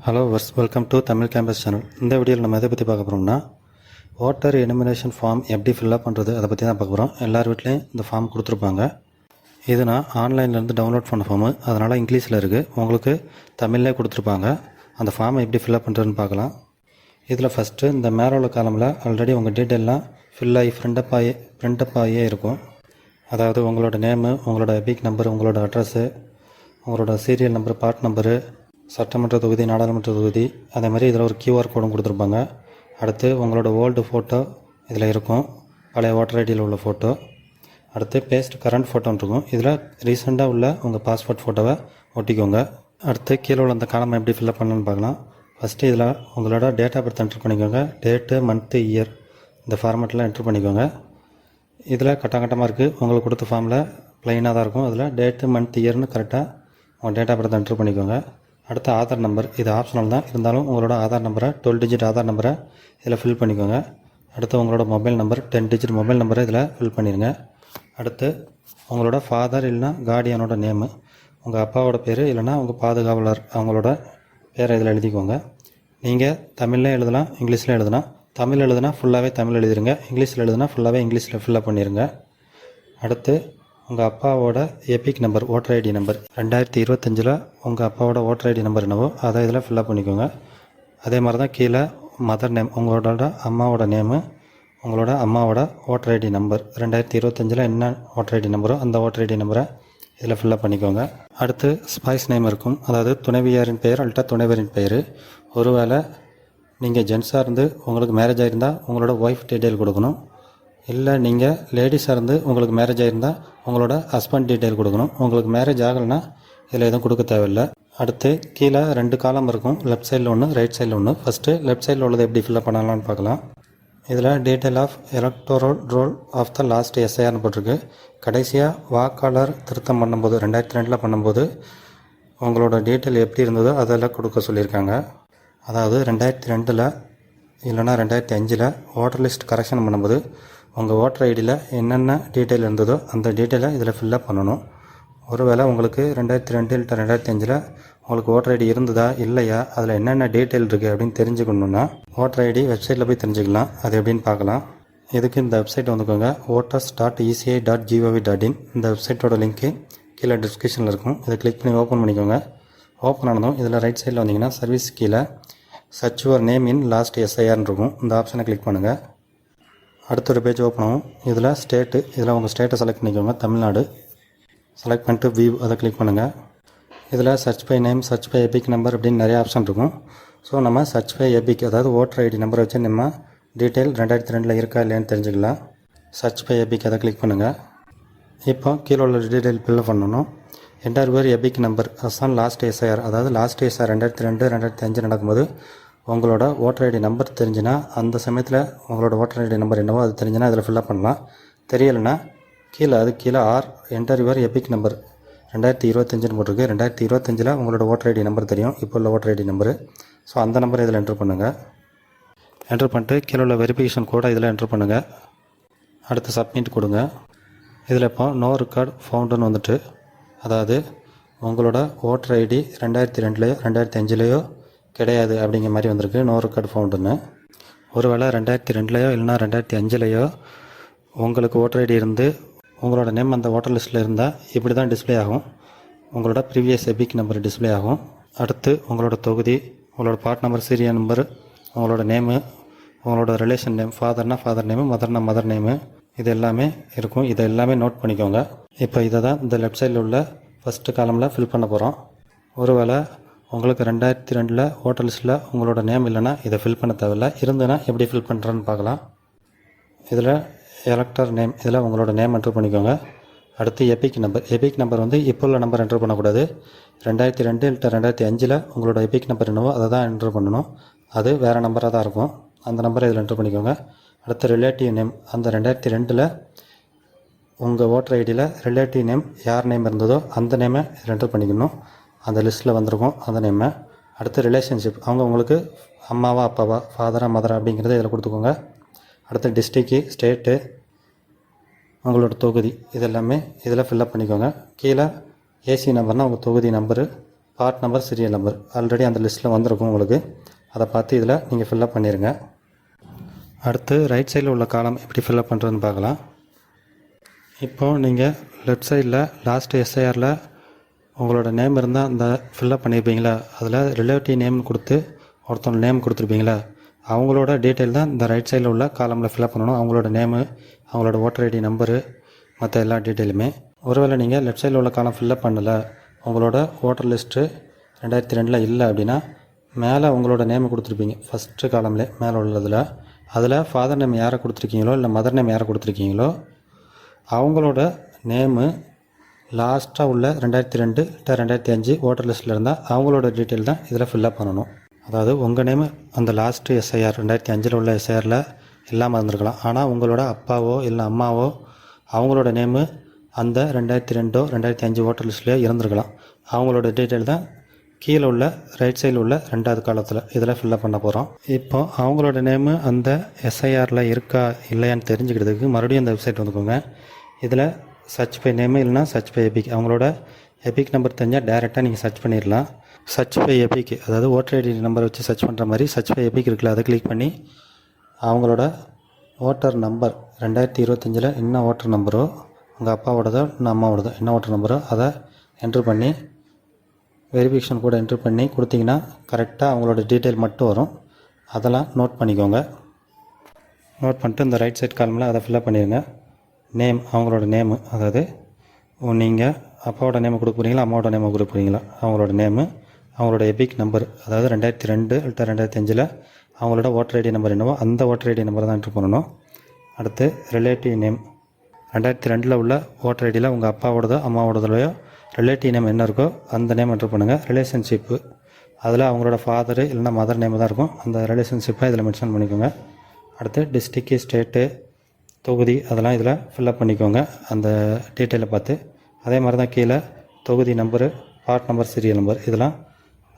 Hello welcome to Tamil campus channel. இந்த வீடியோவில் நம்ம எதை பற்றி பார்க்க போகிறோம்னா, ஓட்டர் எனுமினேஷன் ஃபார்ம் எப்படி ஃபில்அப் பண்ணுறது அதை பற்றி தான் பார்க்க போகிறோம். எல்லார் வீட்லேயும் இந்த ஃபார்ம் கொடுத்துருப்பாங்க. இது நான் ஆன்லைன்லேருந்து டவுன்லோட் பண்ண ஃபார்மு, அதனால் இங்கிலீஷில் இருக்குது. உங்களுக்கு தமிழ்லேயே கொடுத்துருப்பாங்க. அந்த ஃபார்மை எப்படி ஃபில்அப் பண்ணுறதுன்னு இதில் ஃபஸ்ட்டு இந்த மேலே உள்ள காலமில் ஆல்ரெடி உங்கள் டீட்டெயிலாம் ஃபில் ஆகி பிரிண்டப் ஆகியே இருக்கும். அதாவது உங்களோட நேமு, உங்களோட எபிக் நம்பர், உங்களோட அட்ரஸ்ஸு, உங்களோட சீரியல் நம்பர், பார்ட் நம்பரு, சட்டமன்ற தொகுதி, நாடாளுமன்ற தொகுதி, அதே மாதிரி இதில் ஒரு QR கோடும் கொடுத்துருப்பாங்க. அடுத்து உங்களோட ஓல்டு ஃபோட்டோ இதில் இருக்கும், பழைய ஓட்டர் ஐடியில் உள்ள ஃபோட்டோ. அடுத்து பேஸ்ட் கரண்ட் ஃபோட்டோன்னு இருக்கும். இதில் ரீசெண்டாக உள்ள உங்கள் பாஸ்போர்ட் ஃபோட்டோவை ஒட்டிக்கோங்க. அடுத்து கீழே உள்ள அந்த காலம் எப்படி ஃபில்அப் பண்ணணும்னு பார்க்கலாம். ஃபஸ்ட்டு இதில் உங்களோட டேட் ஆஃப் பர்த் என்ட்ரு பண்ணிக்கோங்க. டேட்டு, மந்த்து, இயர் இந்த ஃபார்மேட்டில் என்ட்ரு பண்ணிக்கோங்க. இதில் கட்டமாக இருக்குது. உங்களுக்கு கொடுத்த ஃபார்மில் ப்ளைனாக தான் இருக்கும். அதில் டேட்டு, மந்த், இயர்னு கரெக்டாக உங்கள் டேட் ஆஃப் பர்த் என்ட்ரு பண்ணிக்கோங்க. அடுத்து ஆதார் நம்பர், இது ஆப்ஷனல் தான், இருந்தாலும் உங்களோட ஆதார் நம்பரை 12 டிஜிட் ஆதார் நம்பரை இதில் ஃபில் பண்ணிக்கோங்க. அடுத்து உங்களோட மொபைல் நம்பர் 10 டிஜிட் மொபைல் நம்பரை இதில் ஃபில் பண்ணிடுங்க. அடுத்து உங்களோட ஃபாதர் இல்லைனா கார்டியனோட நேமு, உங்கள் அப்பாவோட பேர் இல்லைனா உங்கள் பாதுகாவலர் அவங்களோட பேரை இதில் எழுதிக்கோங்க. நீங்கள் தமிழ்லேயும் எழுதலாம், இங்கிலீஷில் எழுதலாம். தமிழ் எழுதுனா ஃபுல்லாகவே தமிழ் எழுதிருங்க, இங்கிலீஷில் எழுதுனா ஃபுல்லாகவே இங்கிலீஷில் ஃபில்லப் பண்ணிடுங்க. அடுத்து உங்கள் அப்பாவோட EPIC number, voter ID number 2025 உங்கள் அப்பாவோட ஓட்டர் ஐடி நம்பர் என்னவோ அதை இதில் ஃபில்லப் பண்ணிக்கோங்க. அதே மாதிரி தான் கீழே மதர் நேம், உங்களோட அம்மாவோட நேமு, உங்களோட அம்மாவோட ஓட்டர் ஐடி நம்பர் 2025 என்ன ஓட்டர் ஐடி நம்பரோ அந்த ஓட்டர் ஐடி நம்பரை இதில் ஃபில்லப் பண்ணிக்கோங்க. அடுத்து ஸ்பைஸ் நேம் இருக்கும், அதாவது துணைவியாரின் பெயர் அல்லட்டா துணைவரின் பெயர். ஒருவேளை நீங்கள் ஜென்ஸாக இருந்து உங்களுக்கு மேரேஜ் ஆகிருந்தால் உங்களோட ஒய்ஃப் டீட்டெயில் கொடுக்கணும். இல்லை நீங்கள் லேடிஸாக இருந்து உங்களுக்கு மேரேஜ் ஆகிருந்தால் உங்களோட ஹஸ்பண்ட் டீட்டெயில் கொடுக்கணும். உங்களுக்கு மேரேஜ் ஆகலைன்னா இதில் எதுவும் கொடுக்க தேவையில்லை. அடுத்து கீழே 2 காலம் இருக்கும், லெஃப்ட் சைடில் ஒன்று, ரைட் சைடில் ஒன்று. ஃபஸ்ட்டு லெஃப்ட் சைடில் உள்ளது எப்படி ஃபில்அப் பண்ணலாம்னு பார்க்கலாம். இதில் detail of electoral roll of the last எஸ்ஐஆர்னு போட்டிருக்கு. கடைசியாக வாக்காளர் திருத்தம் பண்ணும்போது 2002 பண்ணும்போது உங்களோட டீட்டெயில் எப்படி இருந்ததோ அதெல்லாம் கொடுக்க சொல்லியிருக்காங்க. அதாவது 2002 இல்லைனா 2005 ஓட்டர் லிஸ்ட் கரெக்ஷன் பண்ணும்போது உங்கள் ஓட்டர் ஐடியில் என்னென்ன டீட்டெயில் இருந்ததோ அந்த டீட்டெயிலை இதில் ஃபில்லப் பண்ணணும். ஒருவேளை உங்களுக்கு 2002 இல்லை 2005 உங்களுக்கு ஓட்டர் ஐடி இருந்ததா இல்லையா, அதில் என்னென்ன டீட்டெயில் இருக்குது அப்படின்னு தெரிஞ்சுக்கணுன்னா ஓட்டர் ஐடி வெப்சைட்டில் போய் தெரிஞ்சுக்கலாம். அது எப்படின்னு பார்க்கலாம். இதுக்கு இந்த வெப்சைட் வந்துக்கோங்க, voters.eci.gov.in. இந்த வெப்சைட்டோட லிங்க்கு கீழே டிஸ்கிரிப்ஷனில் இருக்கும். இதை கிளிக் பண்ணி ஓப்பன் பண்ணிக்கோங்க. ஓப்பன் ஆனதும் இதில் ரைட் சைடில் வந்தீங்கன்னா சர்வீஸ் கீழே search your name in last எஸ்ஐஆர்னு இருக்கும். இந்த ஆப்ஷனை கிளிக் பண்ணுங்கள். அடுத்த ஒரு பேஜ் ஓப்பன் ஆகும். இதில் ஸ்டேட்டு, இதில் உங்கள் ஸ்டேட்டை செலக்ட் பண்ணிக்கோங்க, தமிழ்நாடு. செலக்ட் பண்ணிட்டு வியூ அதை கிளிக் பண்ணுங்கள். இதில் search by name, search by EPIC number அப்படின்னு நிறைய ஆப்ஷன் இருக்கும். ஸோ நம்ம சர்ச் பை எபிக், அதாவது ஓட்டர் ஐடி நம்பரை வச்சு நம்ம டீட்டெயில் 2002 இருக்கா இல்லையான்னு தெரிஞ்சுக்கலாம். சர்ச் பை எபிக் அதை கிளிக் பண்ணுங்கள். இப்போ கீழே உள்ள டீட்டெயில் ஃபில் பண்ணணும். Enter your EPIC number as on last SIR, அதாவது லாஸ்ட் எஸ்ஐஆர் 2002 2005 நடக்கும்போது உங்களோட ஓட்டர் ஐடி நம்பர் தெரிஞ்சுன்னா அந்த சமயத்தில் உங்களோட ஓட்டர் ஐடி நம்பர் என்னவோ அது தெரிஞ்சுன்னா இதில் ஃபில்லப் பண்ணலாம். தெரியலைன்னா கீழே or enter your EPIC number 2025 போட்டிருக்கு. 2025 உங்களோட ஓட்டர் ஐடி நம்பர் தெரியும், இப்போ உள்ள ஓட்டர் ஐடி நம்பரு. ஸோ அந்த நம்பரை இதில் என்ட்ரு பண்ணுங்கள். என்ட்ரு பண்ணிட்டு கீழே உள்ள வெரிஃபிகேஷன் கோடை இதில் என்ட்ரு பண்ணுங்கள். அடுத்து சப்மிட் கொடுங்க. இதில் இப்போ நோ ரெக்கார்ட் ஃபவுண்டுன்னு வந்துட்டு, அதாவது உங்களோட ஓட்டர் ஐடி 2002 2005 கிடையாது அப்படிங்கிற மாதிரி வந்திருக்கு, நோ ரெக்கார்ட் ஃபவுண்டுன்னு. ஒருவேளை 2002 இல்லைனா 2005 உங்களுக்கு ஓட்டர் ஐடி இருந்து உங்களோட நேம் அந்த ஓட்டர் லிஸ்ட்டில் இருந்தால் இப்படி தான் டிஸ்பிளே ஆகும். உங்களோட ப்ரீவியஸ் எபிக் நம்பர் டிஸ்பிளே ஆகும். அடுத்து உங்களோட தொகுதி, உங்களோட பார்ட் நம்பர், சீரியல் நம்பர், உங்களோட நேமு, உங்களோட ரிலேஷன் நேம், ஃபாதர்னா ஃபாதர் நேமு, மதர்னா மதர் நேமு, இது எல்லாமே இருக்கும். இதை எல்லாமே நோட் பண்ணிக்கோங்க. இப்போ இதை தான் இந்த லெஃப்ட் சைடில் உள்ள ஃபஸ்ட்டு காலமில் ஃபில் பண்ண போகிறோம். ஒருவேளை உங்களுக்கு 2002 ஓட்டர் லிஸ்ட்டில் உங்களோட நேம் இல்லைனா இதை ஃபில் பண்ண தேவையில்லை. இருந்துன்னா எப்படி ஃபில் பண்ணுறேன்னு பார்க்கலாம். இதில் எலக்டர் நேம், இதில் உங்களோட நேம் என்ட்ரு பண்ணிக்கோங்க. அடுத்து எபிக் நம்பர் வந்து இப்போ உள்ள நம்பர் என்ட்ரு பண்ணக்கூடாது. 2002 இல்லை 2005 உங்களோட எபிக் நம்பர் என்னவோ அதை தான் என்ட்ரு பண்ணணும். அது வேறு நம்பராக தான் இருக்கும், அந்த நம்பரை இதில் என்ட்ரு பண்ணிக்கோங்க. அடுத்து ரிலேட்டிவ் நேம், அந்த 2002 உங்கள் ஓட்டர் ஐடியில் ரிலேட்டிவ் நேம் யார் நேம் இருந்ததோ அந்த நேமை இதில் என்ட்ரு பண்ணிக்கணும். அந்த லிஸ்ட்டில் வந்திருக்கும் அந்த நேமை. அடுத்து ரிலேஷன்ஷிப், அவங்க உங்களுக்கு அம்மாவா அப்பாவா, ஃபாதரா மதரா அப்படிங்கிறத இதில் கொடுத்துக்கோங்க. அடுத்து டிஸ்ட்ரிக்கு, ஸ்டேட்டு, உங்களோட தொகுதி, இதெல்லாமே இதில் ஃபில்லப் பண்ணிக்கோங்க. கீழே ஏசி நம்பர்னால் உங்கள் தொகுதி number, part number, serial number already அந்த லிஸ்ட்டில் வந்திருக்கும் உங்களுக்கு. அதை பார்த்து இதில் நீங்கள் ஃபில்லப் பண்ணிடுங்க. அடுத்து ரைட் சைடில் உள்ள காலம் எப்படி ஃபில்லப் பண்ணுறதுன்னு பார்க்கலாம். இப்போது நீங்கள் லெஃப்ட் சைடில் லாஸ்ட்டு எஸ்ஐஆரில் உங்களோட நேம் இருந்தால் அந்த ஃபில்லப் பண்ணியிருப்பீங்களா, அதில் ரிலேட்டிவ் நேம்னு கொடுத்து ஒருத்தவங்க நேம் கொடுத்துருப்பீங்களா, அவங்களோட டீட்டெயில் தான் இந்த ரைட் சைடில் உள்ள காலமில் ஃபில்லப் பண்ணணும். அவங்களோட நேமு, அவங்களோட ஓட்டர் ஐடி நம்பரு, மற்ற எல்லா டீட்டெயிலுமே. ஒருவேளை நீங்கள் லெஃப்ட் சைடில் உள்ள காலம் ஃபில்லப் பண்ணலை, உங்களோட ஓட்டர் லிஸ்ட்டு 2002 இல்லை அப்படின்னா மேலே உங்களோட நேமு கொடுத்துருப்பீங்க ஃபஸ்ட்டு காலம்லே மேலே உள்ளதில். அதில் ஃபாதர் நேம் யாரை கொடுத்துருக்கீங்களோ இல்லை மதர் நேம் யாரை கொடுத்துருக்கீங்களோ அவங்களோட நேமு லாஸ்ட்டாக உள்ள 2002 இல்லை 2005 ஓட்டர் லிஸ்ட்டில் இருந்தால் அவங்களோட டீட்டெயில் தான் இதில் ஃபில்லப் பண்ணணும். அதாவது உங்கள் நேமு அந்த லாஸ்ட்டு எஸ்ஐஆர் 2005 உள்ள எஸ்ஐஆரில் இல்லாமல் இருந்திருக்கலாம். ஆனால் உங்களோட அப்பாவோ இல்லை அம்மாவோ அவங்களோட நேமு அந்த 2002 2005 ஓட்டர் லிஸ்ட்லேயே இருந்திருக்கலாம். அவங்களோட டீட்டெயில் தான் கீழே உள்ள ரைட் சைடில் உள்ள 2வது காலத்தில் இதில் ஃபில்லப் பண்ண போகிறோம். இப்போ அவங்களோட நேமு அந்த எஸ்ஐஆரில் இருக்கா இல்லையான்னு தெரிஞ்சுக்கிறதுக்கு மறுபடியும் இந்த வெப்சைட் வந்துக்கோங்க. இதில் சர்ச் பை நேமு இல்லைனா சர்ச் பை எபிக், அவங்களோட எபிக் நம்பர் தெரிஞ்சால் டேரெக்டாக நீங்கள் சர்ச் பண்ணிடலாம். சர்ச் பை எபிக், அதாவது ஓட்டர் ஐடி நம்பரை வச்சு சர்ச் பண்ணுற மாதிரி சர்ச் பை எபிக் இருக்குல்ல, அதை கிளிக் பண்ணி அவங்களோட ஓட்டர் நம்பர் 2025 என்ன ஓட்டர் நம்பரோ, உங்கள் அப்பாவோடதோ இல்லை அம்மாவோடதோ என்ன ஓட்டர் நம்பரோ அதை என்ட்ரு பண்ணி வெரிஃபிகேஷன் கூட என்ட்ரு பண்ணி கொடுத்தீங்கன்னா கரெக்டாக அவங்களோட டீட்டெயில் மட்டும் வரும். அதெல்லாம் நோட் பண்ணிக்கோங்க. நோட் பண்ணிட்டு இந்த ரைட் சைட் காலமில் அதை ஃபில்லப் பண்ணிடுங்க. நேம், அவங்களோட நேமு, அதாவது நீங்கள் அப்பாவோட நேமு கொடுக்க போகிறீங்களா அம்மாவோட நேமு கொடுக்க போகிறீங்களா அவங்களோட நேமு, அவங்களோட எபிக் நம்பர், அதாவது 2002 இல்லை 2005 அவங்களோட ஓட்டர் ஐடி நம்பர் என்னவோ அந்த ஓட்டர் ஐடி நம்பரை தான் என்ட்ரு பண்ணணும். அடுத்து ரிலேட்டிவ் நேம், 2002 உள்ள ஓட்டர் ஐடியில் உங்கள் அப்பாவோடதோ அம்மாவோடதோலையோ ரிலேட்டிவ் நேம் என்ன இருக்கோ அந்த நேம் என்ட்ரு பண்ணுங்கள். ரிலேஷன்ஷிப்பு, அதில் அவங்களோட ஃபாதரு இல்லைனா மதர் நேமு தான் இருக்கும், அந்த ரிலேஷன்ஷிப்பை இதில் மென்ஷன் பண்ணிக்கோங்க. அடுத்து டிஸ்ட்ரிக்டு, ஸ்டேட்டு, தொகுதி அதெல்லாம் இதில் ஃபில்லப் பண்ணிக்கோங்க அந்த டீட்டெயிலை பார்த்து. அதே மாதிரி தான் கீழே தொகுதி number, part number, serial number இதெல்லாம்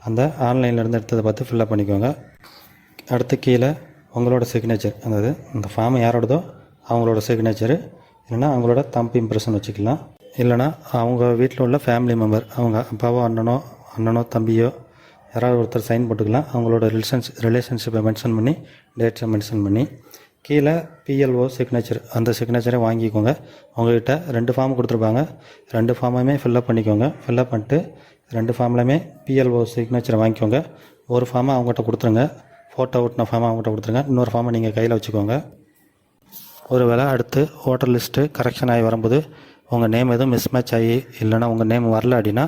அந்த ஆன்லைன்லேருந்து எடுத்ததை பார்த்து ஃபில்லப் பண்ணிக்கோங்க. அடுத்து கீழே உங்களோட சிக்னேச்சர், அதாவது இந்த ஃபார்ம் யாரோடதோ அவங்களோட சிக்னேச்சரு, இல்லைனா அவங்களோட தம்பு இம்ப்ரெஷன் வச்சுக்கலாம். இல்லைனா அவங்க வீட்டில் உள்ள ஃபேமிலி மெம்பர், அவங்க அப்பாவோ அண்ணனோ தம்பியோ யாராவது ஒருத்தர் சைன் போட்டுக்கலாம். அவங்களோட ரிலேஷன்ஷிப்பை மென்ஷன் பண்ணி டேட்ஸை மென்ஷன் பண்ணி கீழே பிஎல்ஓ சிக்னேச்சர், அந்த சிக்னேச்சரை வாங்கிக்கோங்க. உங்கள்கிட்ட 2 ஃபார்ம் கொடுத்துருப்பாங்க, 2 ஃபார்மையுமே ஃபில்லப் பண்ணிக்கோங்க. ஃபில்லப் பண்ணிட்டு 2 ஃபார்ம்லையுமே பிஎல்ஓ சிக்னேச்சரை வாங்கிக்கோங்க. ஒரு ஃபார்மை அவங்ககிட்ட கொடுத்துருங்க, ஃபோட்டோ ஓட்டின ஃபார்மை அவங்ககிட்ட கொடுத்துருங்க. இன்னொரு ஃபார்மை நீங்கள் கையில் வச்சுக்கோங்க. ஒரு வேளை அடுத்து ஓட்டர் லிஸ்ட்டு கரெக்ஷன் ஆகி வரும்போது உங்கள் நேம் எதுவும் மிஸ்மேட்ச் ஆகி இல்லைனா உங்கள் நேம் வரல அப்படின்னா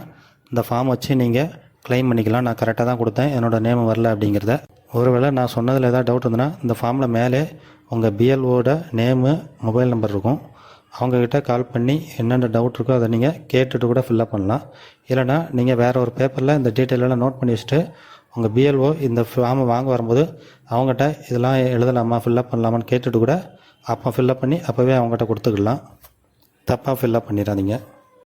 இந்த ஃபார்ம் வச்சு நீங்கள் க்ளைம் பண்ணிக்கலாம். நான் கரெக்டாக தான் கொடுத்தேன், என்னோடய நேம் வரல அப்படிங்கிறத. ஒருவேளை நான் சொன்னதில் ஏதாவது டவுட் இருந்ததுன்னா இந்த ஃபார்மில் மேலே உங்கள் பிஎல்ஓட நேமு, மொபைல் நம்பர் இருக்கும். அவங்கக்கிட்ட கால் பண்ணி என்னென்ன டவுட் இருக்கோ அதை நீங்கள் கேட்டுட்டு கூட ஃபில்லப் பண்ணலாம். இல்லைனா நீங்கள் வேறு ஒரு பேப்பரில் இந்த டீட்டெயிலெல்லாம் நோட் பண்ணி வச்சுட்டு உங்கள் பிஎல்ஓ இந்த ஃபார்மை வாங்க வரும்போது அவங்ககிட்ட இதெல்லாம் எழுதலாமா ஃபில்லப் பண்ணலாமான்னு கேட்டுட்டு கூட அப்போ ஃபில்லப் பண்ணி அப்போவே அவங்ககிட்ட கொடுத்துக்கலாம். தப்பாக ஃபில்லப் பண்ணிடாதீங்க.